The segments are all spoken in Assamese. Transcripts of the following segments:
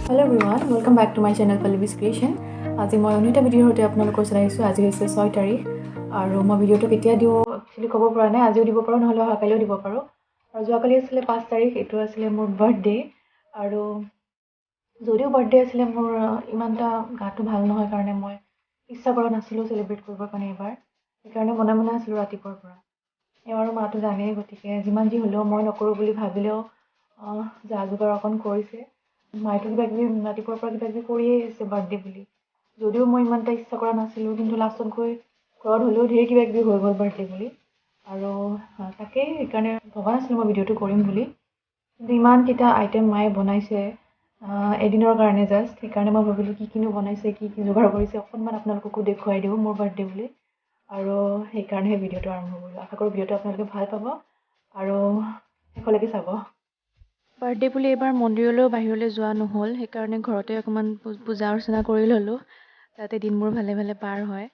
Hello everyone, welcome back to my channel Pallabi's Creation. আজি মই অন্য এটা ভিডিঅ'ৰ সৈতে আপোনালোকৰ ওচৰত আহিছোঁ। আজি হৈছে 6 তাৰিখ আৰু মই ভিডিঅ'টো কেতিয়া দিওঁ একচুৱেলি ক'ব পৰা নাই। আজিও দিব পাৰোঁ, নহ'লে অহাকালিও দিব পাৰোঁ। আৰু যোৱাকালি আছিলে 5 তাৰিখ, এইটো আছিলে মোৰ বাৰ্থডে। আৰু যদিও বাৰ্থডে আছিলে, মোৰ ইমান এটা গাটো ভাল নহয় কাৰণে মই ইচ্ছা কৰা নাছিলোঁ চেলিব্ৰেট কৰিবৰ কাৰণে এবাৰ। সেইকাৰণে মনে মনে আছিলোঁ ৰাতিপুৱাৰ পৰা। এওঁ আৰু মাতো জানেই, গতিকে যিমান যি হ'লেও মই নকৰোঁ বুলি ভাবিলেও যা যোগাৰ অকণ কৰিছে। মায়েতো কিবা কিবি ৰাতিপুৱাৰ পৰা কিবা কিবি কৰিয়ে আছে বাৰ্থডে বুলি, যদিও মই ইমান এটা ইচ্ছা কৰা নাছিলোঁ, কিন্তু লাষ্টত গৈ ঘৰত হ'লেও ধেৰ কিবা কিবি হৈ গ'ল বাৰ্থডে বুলি। আৰু তাকেই সেইকাৰণে ভবা নাছিলোঁ মই ভিডিঅ'টো কৰিম বুলি, কিন্তু ইমানকেইটা আইটেম মায়ে বনাইছে এদিনৰ কাৰণে জাষ্ট। সেইকাৰণে মই ভাবিলোঁ কি কিনো বনাইছে, কি কি যোগাৰ কৰিছে অকণমান আপোনালোককো দেখুৱাই দিওঁ মোৰ বাৰ্থডে বুলি। আৰু সেইকাৰণেহে ভিডিঅ'টো আৰম্ভ কৰিলোঁ। আশা কৰোঁ ভিডিঅ'টো আপোনালোকে ভাল পাব আৰু শেষলৈকে চাব। বাৰ্থডে বুলি এইবাৰ মন্দিৰলৈও বাহিৰলৈ যোৱা নহ'ল, সেইকাৰণে ঘৰতে অকণমান পূজা অৰ্চনা কৰি ল'লোঁ, যাতে দিনবোৰ ভালে ভালে পাৰ হয়।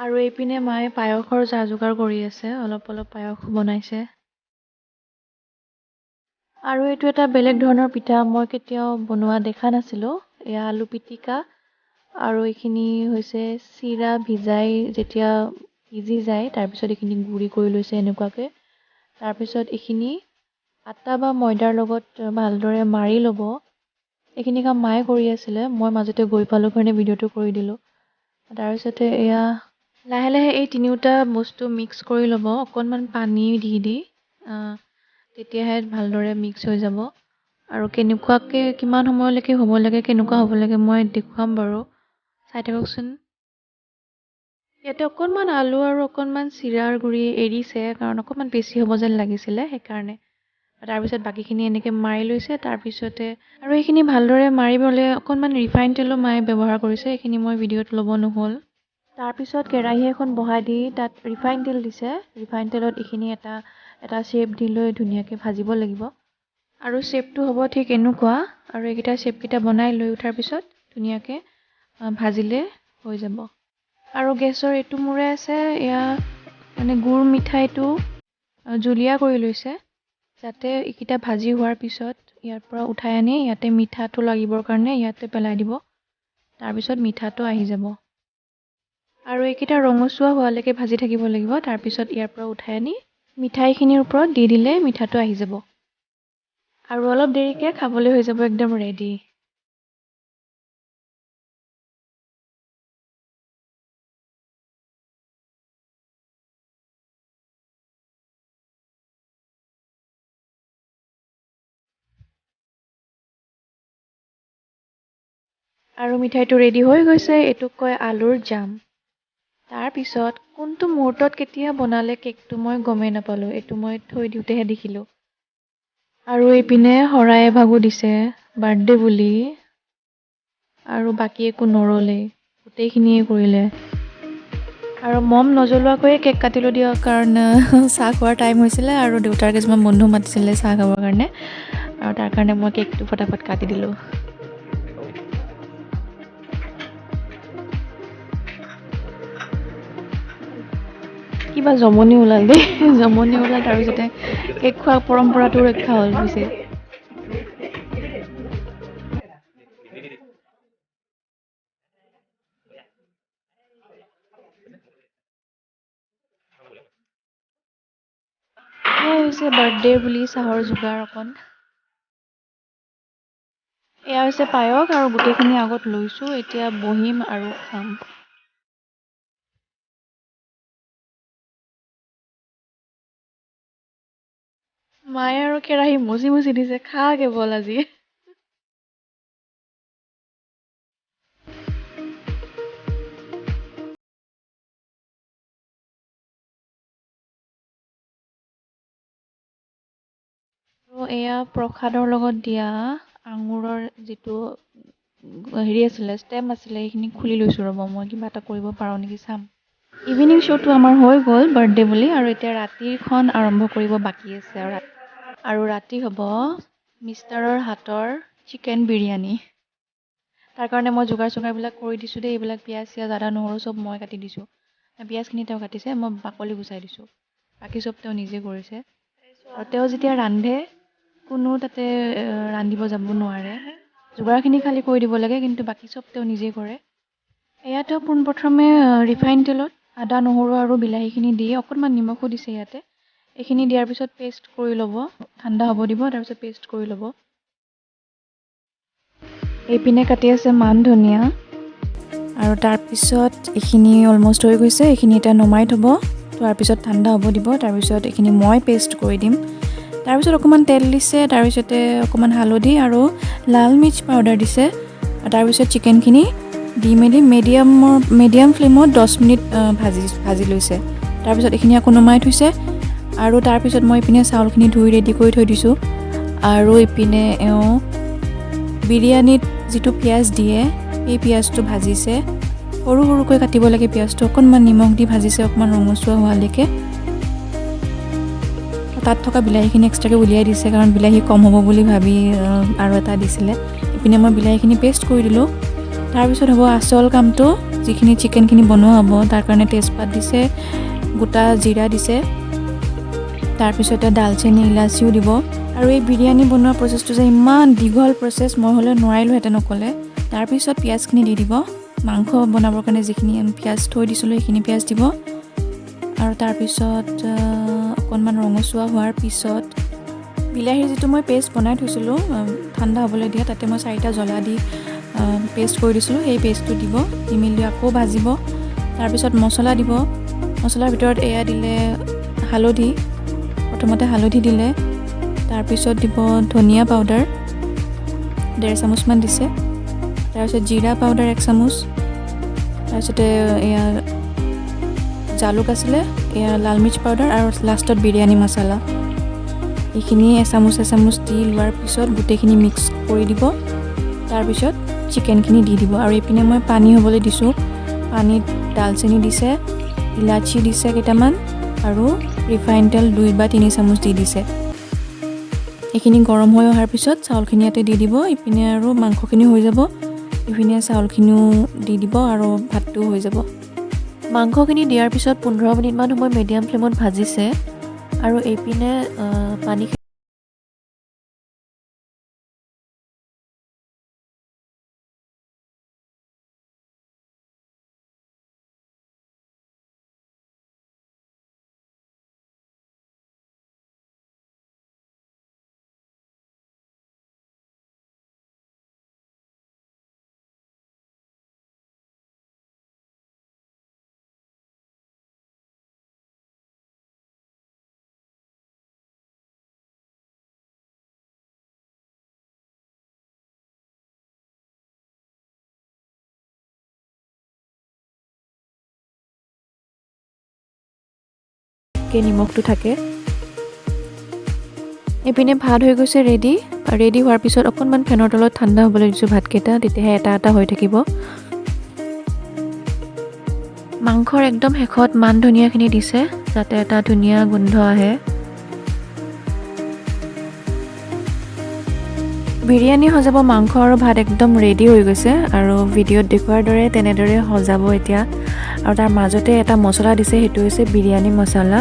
আৰু এইপিনে মায়ে পায়সৰ যা যোগাৰ কৰি আছে, অলপ অলপ পায়স বনাইছে। আৰু এইটো এটা বেলেগ ধৰণৰ পিঠা, মই কেতিয়াও বনোৱা দেখা নাছিলোঁ। এয়া আলু পিটিকা আৰু এইখিনি হৈছে চিৰা ভিজাই যেতিয়া ভিজি যায় তাৰপিছত এইখিনি গুড়ি কৰি লৈছে এনেকুৱাকৈ। তাৰপিছত এইখিনি আটা বা ময়দাৰ লগত ভালদৰে মাৰি ল'ব। এইখিনি কাম মায়ে কৰি আছিলে, মই মাজতে গৈ পালোঁ কাৰণে ভিডিঅ'টো কৰি দিলোঁ। তাৰপিছতে এয়া লাহে লাহে এই তিনিওটা বস্তু মিক্স কৰি ল'ব, অকণমান পানী দি দি তেতিয়াহে ভালদৰে মিক্স হৈ যাব। আৰু কিমান সময়লৈকে হ'ব লাগে, কেনেকুৱা হ'ব লাগে মই দেখুৱাম বাৰু, চাই থাককচোন। ইয়াতে অকণমান আলু আৰু অকণমান চিৰাৰ গুড়ি এৰিছে, কাৰণ অকণমান বেছি হ'ব যেন লাগিছিলে সেইকাৰণে। তাৰপিছত বাকীখিনি এনেকৈ মাৰি লৈছে। তাৰপিছতে আৰু এইখিনি ভালদৰে মাৰিবলৈ অকণমান ৰিফাইন তেলো মায়ে ব্যৱহাৰ কৰিছে, এইখিনি মই ভিডিঅ'ত ল'ব নহ'ল। তাৰপিছত কেৰাহী এখন বহাই দি তাত ৰিফাইন তেল দিছে। ৰিফাইন তেলত এইখিনি এটা শ্বেপ দি লৈ ধুনীয়াকৈ ভাজিব লাগিব। আৰু শ্বেপটো হ'ব ঠিক এনেকুৱা, আৰু এইকেইটা শ্বেপকেইটা বনাই লৈ উঠাৰ পিছত ধুনীয়াকৈ ভাজিলে হৈ যাব। আৰু গেছৰ এইটো মূৰে আছে, এয়া মানে গুড় মিঠাইটো জুলীয়া কৰি লৈছে, যাতে এইকেইটা ভাজি হোৱাৰ পিছত ইয়াৰ পৰা উঠাই আনি ইয়াতে মিঠাটো লাগিবৰ কাৰণে ইয়াতে পেলাই দিব। তাৰপিছত মিঠাটো আহি যাব। আৰু এইকেইটা ৰঙচুৱা হোৱালৈকে ভাজি থাকিব লাগিব। তাৰপিছত ইয়াৰ পৰা উঠাই আনি মিঠাইখিনিৰ ওপৰত দি দিলে মিঠাটো আহি যাব। আৰু অলপ দেৰিকৈ খাবলৈ হৈ যাব একদম ৰেডি। আৰু মিঠাইটো ৰেডি হৈ গৈছে, এইটোক কয় আলুৰ জাম। তাৰপিছত কোনটো মুহূৰ্তত কেতিয়া বনালে কেকটো মই গমেই নাপালোঁ, এইটো মই থৈ দিওঁতেহে দেখিলোঁ। আৰু এইপিনে শৰাই এভাগো দিছে বাৰ্থডে বুলি, আৰু বাকী একো নৰলেই, গোটেইখিনিয়ে কৰিলে। আৰু মম নজ্বলোৱাকৈয়ে কেক কাটিলোঁ দিয়ক, কাৰণ চাহ খোৱাৰ টাইম হৈছিলে আৰু দেউতাৰ কিছুমান বন্ধু মাতিছিলে চাহ খাবৰ কাৰণে, আৰু তাৰ কাৰণে মই কেকটো ফটাফট কাটি দিলোঁ। কিবা জমনি ওলাল দেই, জমনি ওলাল। তাৰপিছতে কেক খোৱাৰ পৰম্পৰাটো ৰক্ষা হ'ল পিছে। এয়াই হৈছে বাৰ্থডে বুলি চাহৰ যোগাৰ অকণ। এয়া হৈছে পায়স, আৰু গোটেইখিনি আগত লৈছোঁ, এতিয়া বহিম আৰু খাম। মায়ে আৰু কেৰাহী মচি দিছে, খা কেৱল আজি। আৰু এয়া প্ৰসাদৰ লগত দিয়া আঙুৰৰ যিটো হেৰি আছিলে, ষ্টেম আছিলে, সেইখিনি খুলি লৈছোঁ ৰ'ব, মই কিবা এটা কৰিব পাৰোঁ নেকি চাম। ইভিনিং শ্ব'টো আমাৰ হৈ গ'ল বাৰ্থডে বুলি, আৰু এতিয়া ৰাতিখন আৰম্ভ কৰিব বাকী আছে। আৰু ৰাতি হ'ব মিষ্টাৰৰ হাতৰ চিকেন বিৰিয়ানী। তাৰ কাৰণে মই যোগাৰ চোগাৰবিলাক কৰি দিছোঁ দেই। এইবিলাক পিঁয়াজ চিয়াজ আদা নহৰু চব মই কাটি দিছোঁ। পিঁয়াজখিনি তেওঁ কাটিছে, মই বাকলি গুচাই দিছোঁ। বাকী চব তেওঁ নিজে কৰিছে। আৰু তেওঁ যেতিয়া ৰান্ধে কোনো তাতে ৰান্ধিব যাব নোৱাৰে। যোগাৰখিনি খালী কৰি দিব লাগে, কিন্তু বাকী চব তেওঁ নিজে কৰে। এয়া তেওঁ পোনপ্ৰথমে ৰিফাইন তেলত আদা নহৰু আৰু বিলাহীখিনি দি অকণমান নিমখো দিছে ইয়াতে। এইখিনি দিয়াৰ পিছত পেষ্ট কৰি ল'ব, ঠাণ্ডা হ'ব দিব, তাৰপিছত পেষ্ট কৰি ল'ব। এইপিনে কাটি আছে মান ধনিয়া, আৰু তাৰপিছত এইখিনি অলমষ্ট হৈ গৈছে। এইখিনি এতিয়া নমাই থ'ব, থোৱাৰ পিছত ঠাণ্ডা হ'ব দিব। তাৰপিছত এইখিনি মই পেষ্ট কৰি দিম। তাৰপিছত অকণমান তেল দিছে, তাৰপিছতে অকণমান হালধি আৰু লাল মিৰ্চ পাউডাৰ দিছে। তাৰপিছত চিকেনখিনি দি মেলি মিডিয়াম ফ্লেমত 10 মিনিট ভাজি লৈছে। তাৰপিছত এইখিনি আকৌ নমাই থৈছে, আৰু তাৰপিছত মই ইপিনে চাউলখিনি ধুই ৰেডি কৰি থৈ দিছোঁ। আৰু ইপিনে এওঁ বিৰিয়ানীত যিটো পিঁয়াজ দিয়ে, সেই পিঁয়াজটো ভাজিছে। সৰু সৰুকৈ কাটিব লাগে পিঁয়াজটো, অকণমান নিমখ দি ভাজিছে অকণমান ৰঙচুৱা হোৱালৈকে। তাত থকা বিলাহীখিনি এক্সট্ৰাকৈ উলিয়াই দিছে, কাৰণ বিলাহী কম হ'ব বুলি ভাবি আৰু এটা দিছিলে। ইপিনে মই বিলাহীখিনি পেষ্ট কৰি দিলোঁ। তাৰপিছত হ'ব আচল কামটো, যিখিনি চিকেনখিনি বনোৱা হ'ব। তাৰ কাৰণে তেজপাত দিছে, গোটা জিৰা দিছে, তাৰপিছতে ডালচেনি ইলাচিও দিব। আৰু এই বিৰিয়ানী বনোৱা প্ৰচেছটো যে ইমান দীঘল প্ৰচেছ, মই হ'লে নোৱাৰিলোঁহেঁতেন অকলে। তাৰপিছত পিঁয়াজখিনি দি দিব, মাংস বনাবৰ কাৰণে যিখিনি পিঁয়াজ থৈ দিছিলোঁ সেইখিনি পিঁয়াজ দিব। আৰু তাৰপিছত অকণমান ৰঙচুৱা হোৱাৰ পিছত বিলাহীৰ যিটো মই পেষ্ট বনাই থৈছিলোঁ ঠাণ্ডা হ'বলৈ দিয়া, তাতে মই 4টা জ্বলা দি পেষ্ট কৰি দিছিলোঁ, সেই পেষ্টটো দিব। দি মেলি আকৌ ভাজিব। তাৰপিছত মছলা দিব। মছলাৰ ভিতৰত এয়া দিলে হালধি, প্ৰথমতে হালধি দিলে। তাৰপিছত দিব ধনিয়া পাউডাৰ 1.5 চামুচমান দিছে। তাৰপিছত জিৰা পাউডাৰ 1 চামুচ। তাৰপিছতে এয়া জালুক আছিলে, এয়া লাল মিৰ্চ পাউডাৰ, আৰু লাষ্টত বিৰিয়ানী মছলা। এইখিনি এচামুচ দি লোৱাৰ পিছত গোটেইখিনি মিক্স কৰি দিব। তাৰপিছত চিকেনখিনি দি দিব। আৰু এইপিনে মই পানী হ'বলৈ দিছোঁ। পানীত ডালচেনি দিছে, ইলাচি দিছে কেইটামান, আৰু ৰিফাইন তেল 2 বা 3 চামুচ দি দিছে। এইখিনি গৰম হৈ অহাৰ পিছত চাউলখিনি ইয়াতে দি দিব। ইপিনে আৰু মাংসখিনি হৈ যাব, ইপিনে চাউলখিনিও দি দিব, আৰু ভাতটোও হৈ যাব। মাংসখিনি দিয়াৰ পিছত 15 মিনিটমান সময় মিডিয়াম ফ্লেমত ভাজিছে। আৰু এইপিনে পানী নিমখটো থাকে। এইপিনে ভাত হৈ গৈছে ৰেডি হোৱাৰ পিছত অকণমান ফেনৰ তলত ঠাণ্ডা হ'বলৈ দিছোঁ ভাতকেইটা, তেতিয়াহে এটা হৈ থাকিব। মাংসৰ একদম শেষত মান ধনিয়াখিনি দিছে, যাতে এটা ধুনীয়া গোন্ধ আহে। বিৰিয়ানী সজাব মাংস আৰু ভাত একদম ৰেডি হৈ গৈছে, আৰু ভিডিঅ'ত দেখুৱাৰ দৰে তেনেদৰে সজাব এতিয়া। আৰু তাৰ মাজতে এটা মছলা দিছে, সেইটো হৈছে বিৰিয়ানী মছলা,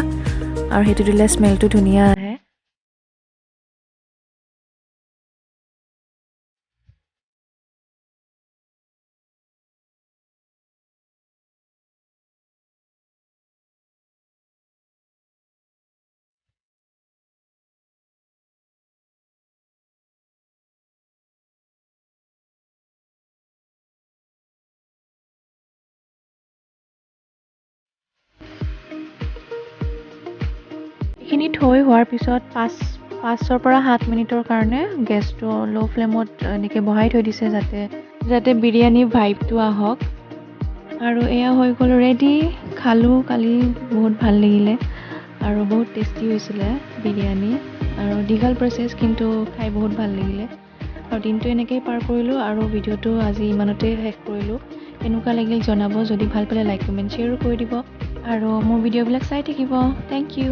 আৰু সেইটো দিলে স্মেলটো ধুনীয়া আহে। এইখিনি থৈ হোৱাৰ পিছত 5-ৰ পৰা 7 মিনিটৰ কাৰণে গেছটো ল' ফ্লেমত এনেকৈ বঢ়াই থৈ দিছে, যাতে বিৰিয়ানী ভাইবটো আহক। আৰু এয়া হৈ গ'ল ৰেডি। খালোঁ কালি, বহুত ভাল লাগিলে আৰু বহুত টেষ্টি হৈছিলে বিৰিয়ানী। আৰু দীঘল প্ৰচেছ, কিন্তু খাই বহুত ভাল লাগিলে। আৰু দিনটো এনেকৈয়ে পাৰ কৰিলোঁ, আৰু ভিডিঅ'টো আজি ইমানতে শেষ কৰিলোঁ। কেনেকুৱা লাগিল জনাব। যদি ভাল পালে লাইক কমেণ্ট শ্বেয়াৰো কৰি দিব। আৰু মোৰ ভিডিঅ'বিলাক চাই থাকিব। Thank U.